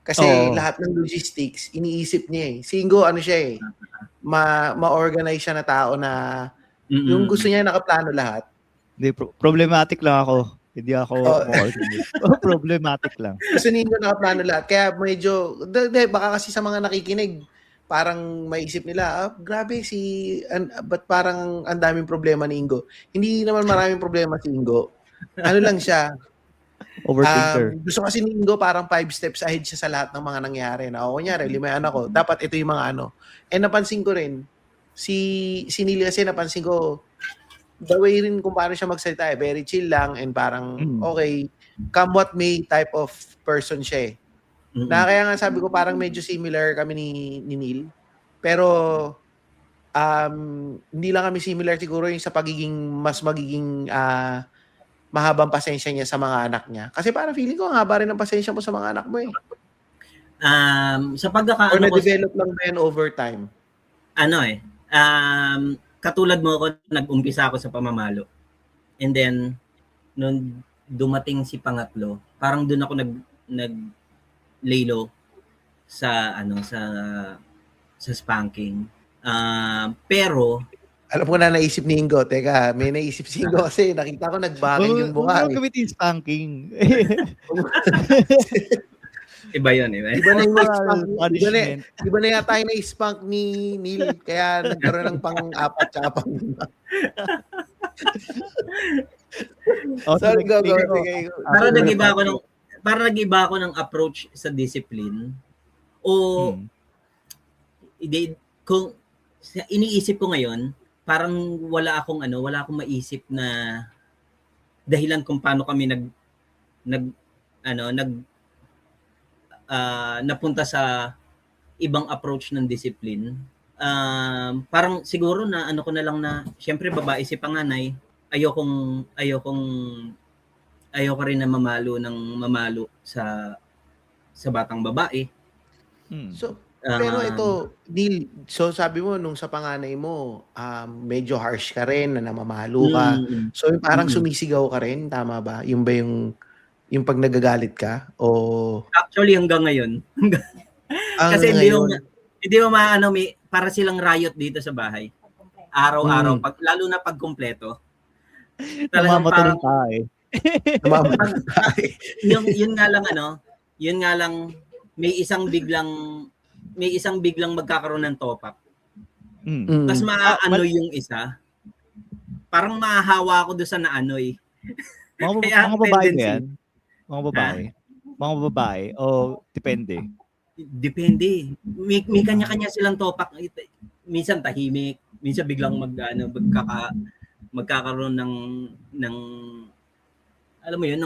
Kasi lahat ng logistics iniisip niya Si Ingo siya ma-organize siya na tao na yung gusto niya nakaplano lahat. Hindi, problematic lang ako. Hindi ako problematic lang. Gusto ni Ingo nakaplano lahat. Kaya medyo baka kasi sa mga nakikinig parang maisip nila, grabe but parang ang daming problema ni Ingo. Hindi naman maraming problema si Ingo. Ano lang siya, overthinker. Gusto kasi ni Ingo parang 5 steps ahead siya sa lahat ng mga nangyari. Na kunyari, 5 anak ko, dapat ito yung mga napansin ko rin, si Neil kasi napansin ko, the way rin kung paano siya magsalita very chill lang and parang okay, come what may type of person siya Na kaya nga sabi ko parang medyo similar kami ni Neil. Pero hindi lang kami similar siguro yung sa magiging mahabang pasensya niya sa mga anak niya. Kasi parang feeling ko ang haba rin ng pasensya mo sa mga anak mo Sa pagkakaano or na-develop lang ba yan over time? Katulad mo ako, nag-umpisa ako sa pamamalo. And then, nung dumating si pangatlo, parang doon ako lay low sa spanking. Pero alam ko na naisip ni Ingo. Teka, may naisip si Ingo kasi nakita ko nagbangin yung mukha. Huwag gamitin spanking. Iba yun. Iba na yung punishment. Iba na yata yung na-spank ni Neil. Kaya nagkaroon ng pang-4 tsaka pang-5. Sorry, go. Para nag-iba ako ng approach sa discipline o kung iniisip ko ngayon, parang wala akong maisip na dahilan kung paano kami napunta sa ibang approach ng discipline. Parang siguro na ko na lang na syempre babae si panganay, ayokong ayoko rin na mamalo sa batang babae. So, pero ito, Neil, so sabi mo nung sa panganay mo, medyo harsh ka rin na namamalo ka. So parang sumisigaw ka rin, tama ba? Yung ba yung pag nagagalit ka? O Actually hanggang ngayon. Kasi hindi mo maano, para silang riot dito sa bahay. Araw-araw, lalo na pag kumpleto. Talagang parang yun nga lang may isang biglang magkakaroon ng top up. Tapos maaano yung isa. Parang mahahawa ako doon sa naanoy. Mga babae ba yan? Mga babae o depende? Depende. May kanya-kanya silang top up. Minsan tahimik, minsan biglang magkakaroon ng alam mo yun,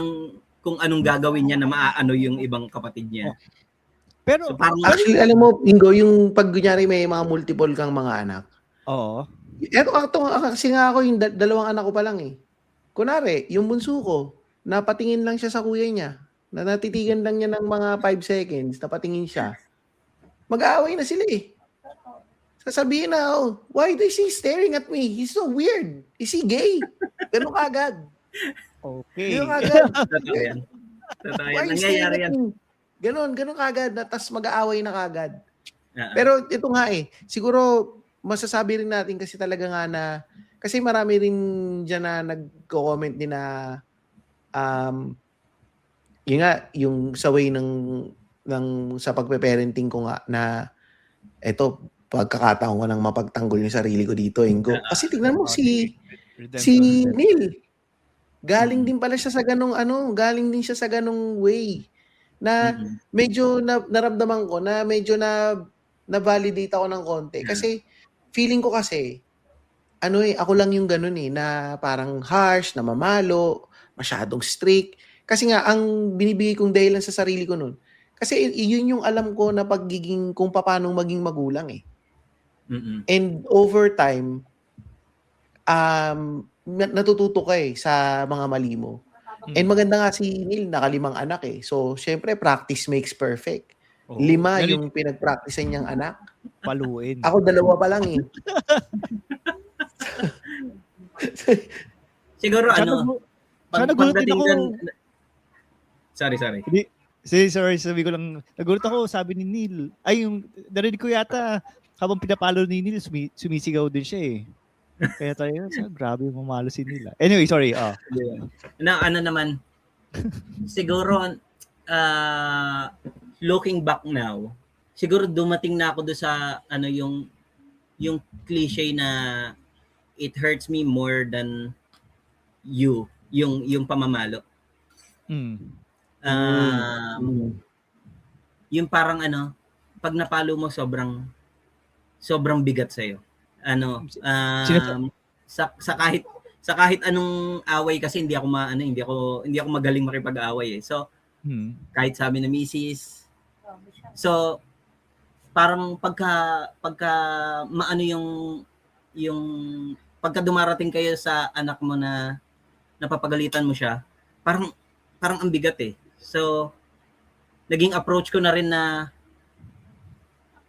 kung anong gagawin niya na maaano yung ibang kapatid niya. Pero so, parang, actually, alam mo, Ingo, yung pag kunyari may mga multiple kang mga anak. Oo. Kasi nga ako, yung dalawang anak ko pa lang eh. Kunwari, yung bunso ko, napatingin lang siya sa kuya niya. Na natitigan lang niya ng mga 5 seconds, napatingin siya. Mag-aaway na sila eh. Sasabihin na, why is he staring at me? He's so weird. Is he gay? Ganun kagad. Okay. Ganun kagad. Totoo yan. Nangyayari yan. Ganun kagad. Tapos mag-aaway na kagad. Pero ito nga eh. Siguro, masasabi rin natin kasi talaga nga na, kasi marami rin dyan na nagko-comment din na, yun nga, yung sa way sa pagpe-parenting ko nga na, eto, pagkakataon ko nang mapagtanggol yung sarili ko dito, Ingo. Kasi tingnan mo si Neil. Galing din pala siya sa galing din siya sa ganong way na medyo naramdaman ko na medyo na-validate ako ng konti. Kasi feeling ko kasi ako lang yung ganun na parang harsh, namamalo, masyadong strict. Kasi nga ang binibigay kong dahilan sa sarili ko nun. Kasi yun yung alam ko na kung paano maging magulang eh. And over time, natututo ka sa mga mali mo. And maganda nga si Neil, naka-5 anak eh. So, syempre, practice makes perfect. 5 yung pinag-practicean niyang anak. Paluin. Ako 2 pa lang eh. Siguro pagdating ako. dun, sorry. Sorry, sabi ko lang, nagulat ako, sabi ni Neil, narinig ko yata, habang pinapalo ni Neil, sumisigaw din siya eh. Kaya tayo, grabe yung mamalo si Neil. Anyway, sorry. Naman, siguro, looking back now, siguro dumating na ako doon sa, yung cliche na, it hurts me more than you, yung pamamalo. Yung parang pag napalo mo sobrang bigat sa'yo. Sa kahit anong away kasi hindi ako magaling makipag-away eh. So kahit sabi ng misis. So parang pagka maano yung pagka dumarating kayo sa anak mo na napapagalitan mo siya, parang ang bigat eh. So naging approach ko na rin na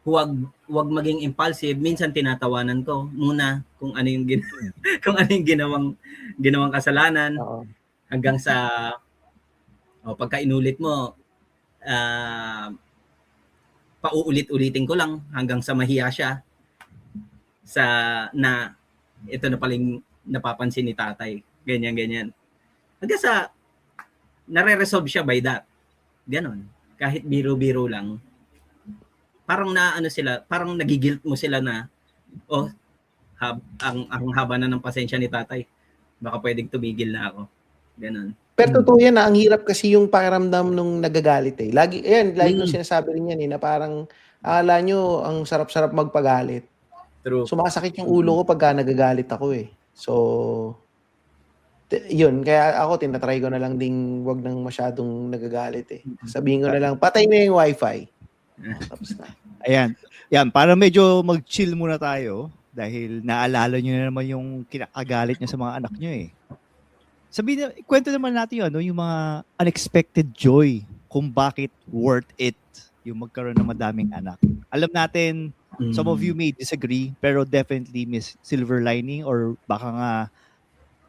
huwag maging impulsive. Minsan tinatawanan ko muna kung ano yung ginawang kasalanan. Hanggang sa pagka inulit mo, pauulit-ulitin ko lang hanggang sa mahiya siya na ito na paling napapansin ni tatay. Ganyan. Hanggang sa nare-resolve siya by that. Ganon. Kahit biro-biro lang. Parang parang nagigilt mo sila na, ang haba na ng pasensya ni tatay. Baka pwedeng tumigil na ako. Ganon. Pero totoo yan ang hirap kasi yung pakiramdam nung nagagalit eh. Lagi nung sinasabi rin yan na parang, akala nyo, ang sarap-sarap magpagalit. True. Sumasakit yung ulo ko pagka nagagalit ako eh. So, yun, kaya ako tinatry ko na lang ding wag nang masyadong nagagalit eh. Sabihin ko na lang, patay na yung wifi. Tapos na. Ayan, para medyo mag-chill muna tayo dahil naalala nyo na naman yung kinakagalit nyo sa mga anak nyo eh. kwento naman natin yung mga unexpected joy kung bakit worth it yung magkaroon ng madaming anak. Alam natin, some of you may disagree, pero definitely may silver lining or baka nga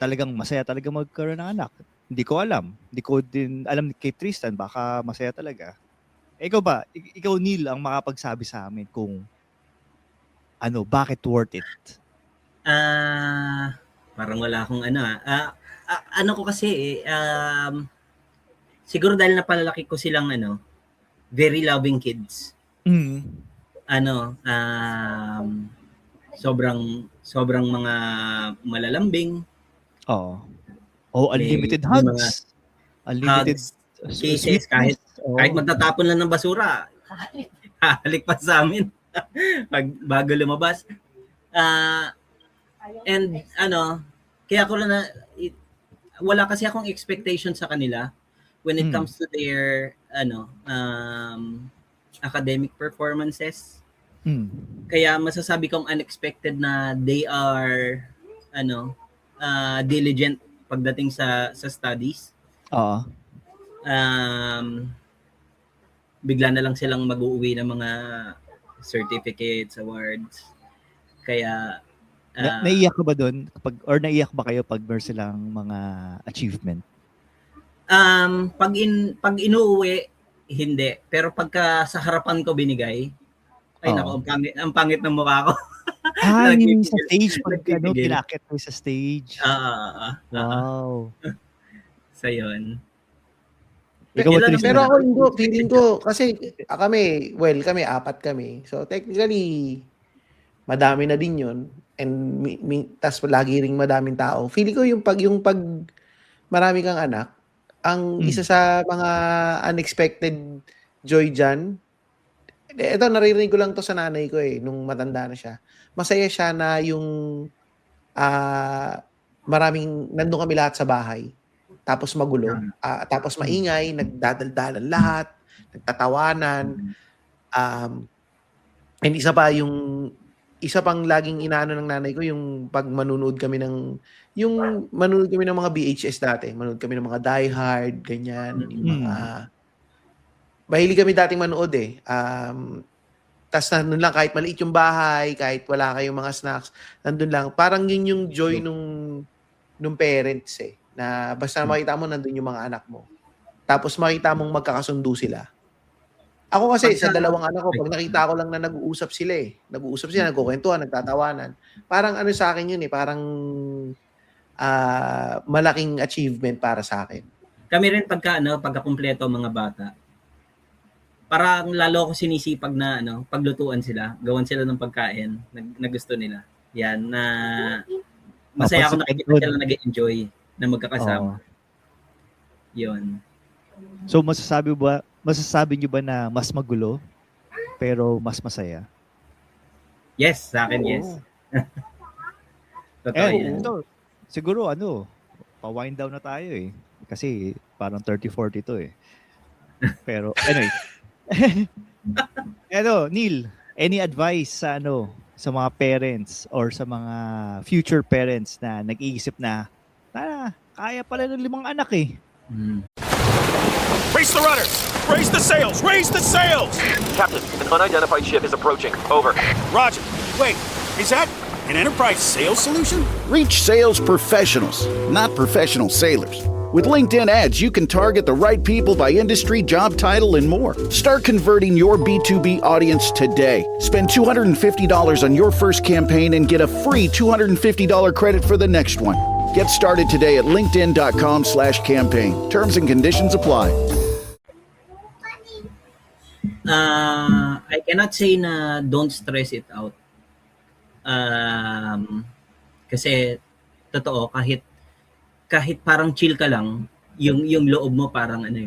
talagang masaya talaga magkaroon ng anak. Hindi ko alam. Hindi ko din alam kay Tristan, baka masaya talaga. Ikaw ba? Ikaw, Neil, ang makapagsabi sa amin kung bakit worth it? Parang wala akong ano ko kasi siguro dahil napalalaki ko silang very loving kids. Sobrang mga malalambing. Unlimited hugs. Unlimited Kisses, kahit magtatapon lang ng basura. Halik pa sa amin bago lumabas. Kaya ko lang wala kasi akong expectation sa kanila when it comes to their academic performances. Kaya masasabi kong unexpected na they are diligent pagdating sa studies. Bigla na lang silang mag-uuwi ng mga certificates, awards. Kaya naiyak ka ba doon or naiyak ba kayo pag meron silang mga achievement? Pag inuuwi, hindi. Pero pagka sa harapan ko binigay, nako, ang pangit ng mukha ko. Yung sa stage, pag pinakit mo sa stage. Wow. So, yun. Pero ako feeling ko, kasi kami, apat kami. So, technically, madami na din yun. And tas lagi ring madaming tao. Feeling ko yung pag marami kang anak, ang isa sa mga unexpected joy dyan, ito, naririnig ko lang to sa nanay ko nung matanda na siya. Masaya siya na yung nandun kami lahat sa bahay. Tapos magulo. Tapos maingay, nagdadaldalan lahat, nagtatawanan. And isa pang laging inaano ng nanay ko yung pag manonood kami ng mga VHS dati. Manonood kami ng mga Die Hard, ganyan. Yung mga mahilig kami dating manood tas nandun lang kahit maliit yung bahay, kahit wala kayong mga snacks, nandun lang. Parang yun yung joy nung parents na basta makita mo nandun yung mga anak mo. Tapos makita mong magkakasundo sila. Ako kasi sa dalawang anak ko, pag nakita ko lang na nag-uusap sila nagkukwentuhan, nagtatawanan. Parang sa akin yun parang malaking achievement para sa akin. Kami rin pagka kumpleto mga bata, parang lalo ako sinisipag na paglutuan sila, gawan sila ng pagkain na gusto nila. Yan, na masaya ako nakikita sila nag-enjoy na magkakasama. Yun. So masasabi niyo ba na mas magulo pero mas masaya? Yes, sa akin yes. Totoo yan. Siguro pa-wind down na tayo kasi parang 30-40 to Pero anyway. Neil, any advice sa mga parents or sa mga future parents na nag-iisip na kaya pala ng 5 anak Raise the rudders! Raise the sails! Raise the sails! Captain, an unidentified ship is approaching. Over. Roger. Wait, is that an Enterprise sales solution? Reach sales professionals, not professional sailors. With LinkedIn ads, you can target the right people by industry, job title, and more. Start converting your B2B audience today. Spend $250 on your first campaign and get a free $250 credit for the next one. Get started today at linkedin.com/campaign. Terms and conditions apply. I cannot say na don't stress it out. Kasi totoo, kahit parang chill ka lang, yung loob mo parang alam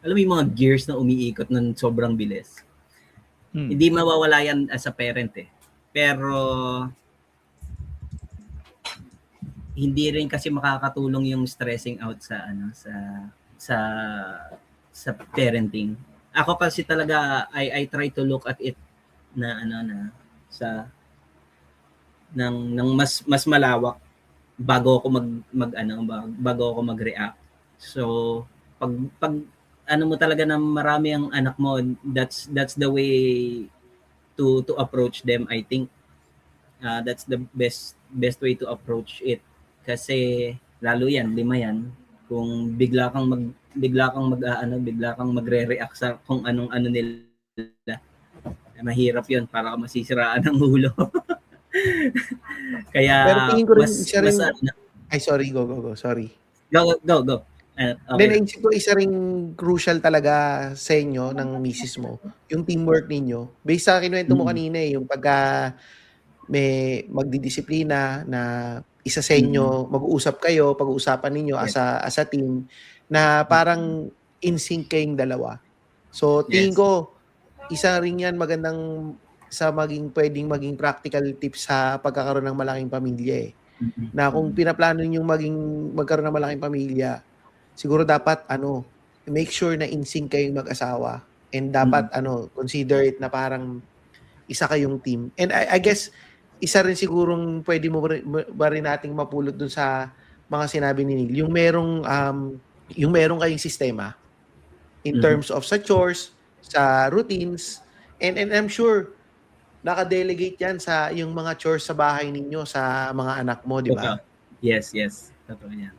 mo yung mga gears na umiikot ng sobrang bilis. Hindi mawawala yan as a parent Pero hindi rin kasi makakatulong yung stressing out sa parenting. Ako kasi talaga I try to look at it na ng mas malawak bago ako bago ako mag-react. So pag ano mo talaga na marami ang anak mo, that's the way to approach them, I think. That's the best way to approach it, kasi lalo yan, 5 yan, kung bigla kang magre-react sa kung anong nila, mahirap yun, para ka masisiraan ng ulo. Kaya Pero tingin ko rin mas, isa rin, mas ay sorry, go, sorry. go. Then Okay. naisip ko isa ring crucial talaga sa inyo ng misis mo, yung teamwork ninyo. Based sa kinuwento mo kanina yung pagka may magdidisiplina na isa sa inyo, mag-uusap kayo, pag-uusapan ninyo as a team, na parang in sync kayong dalawa. So tingin ko isa rin yan magandang sa pwedeng maging practical tips sa pagkakaroon ng malaking pamilya Na kung pinaplano niyo magkaroon ng malaking pamilya, siguro dapat make sure na in sync kayong mag-asawa, and dapat consider it na parang isa kayong team. And I guess isa rin sigurong pwede mo ba rin nating mapulot dun sa mga sinabi ni Neil, yung merong kayong sistema in terms of sa chores, sa routines, and I'm sure naka-delegate yan sa yung mga chores sa bahay ninyo sa mga anak mo, di ba? Yes. Totoo yan.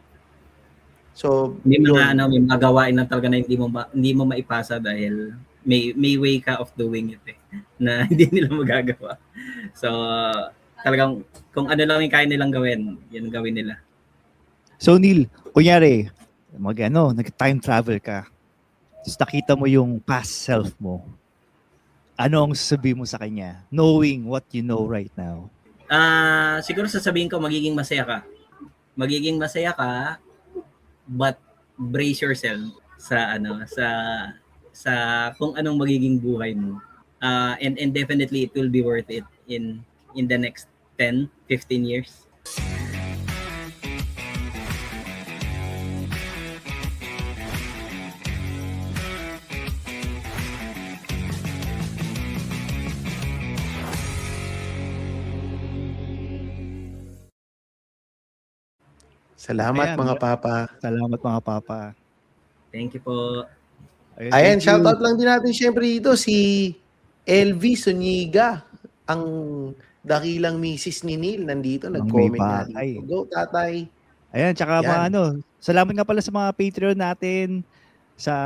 So, may mga gawain na talaga na hindi mo maipasa dahil may way ka of doing it na hindi nila magagawa. So, talagang kung ano lang yung kaya nilang gawin, yun gawin nila. So Neil, kunyari, nag-time travel ka. Tapos nakita mo yung past self mo. Ano ang sasabihin mo sa kanya, knowing what you know right now? Siguro sasabihin ko, magiging masaya ka. Magiging masaya ka, but brace yourself sa kung anong magiging buhay mo. And definitely it will be worth it in the next 10, 15 years. Salamat mga papa. Salamat mga papa. Thank you po. Ayan, shoutout lang din natin syempre dito si LV Suniga, ang dakilang misis ni Neil, nandito, nag-comment na dito. Go, tatay. Ayan, tsaka salamat nga pala sa mga Patreon natin, sa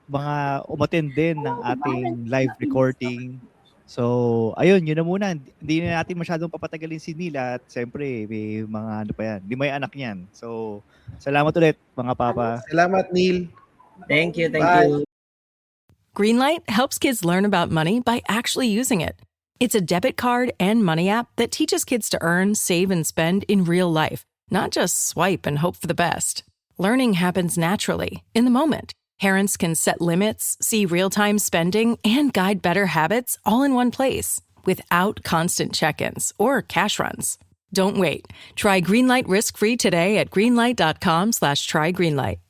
mga umattend din ng ating live recording. So, ayun, yun na muna. Hindi na natin masyadong papatagalin si Neil at siyempre, may mga di may anak niyan. So, salamat ulit mga papa. Salamat, Neil. Thank you. Bye. Greenlight helps kids learn about money by actually using it. It's a debit card and money app that teaches kids to earn, save, and spend in real life, not just swipe and hope for the best. Learning happens naturally, in the moment. Parents can set limits, see real-time spending, and guide better habits all in one place, without constant check-ins or cash runs. Don't wait. Try Greenlight risk-free today at greenlight.com/trygreenlight.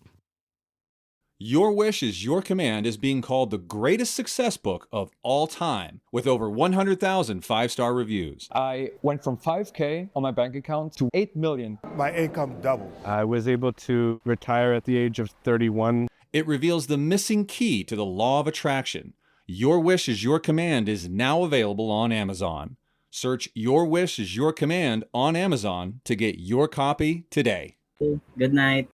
Your Wish is Your Command is being called the greatest success book of all time, with over 100,000 five-star reviews. I went from 5K on my bank account to 8 million. My income doubled. I was able to retire at the age of 31. It reveals the missing key to the law of attraction. Your Wish is Your Command is now available on Amazon. Search Your Wish is Your Command on Amazon to get your copy today. Good night.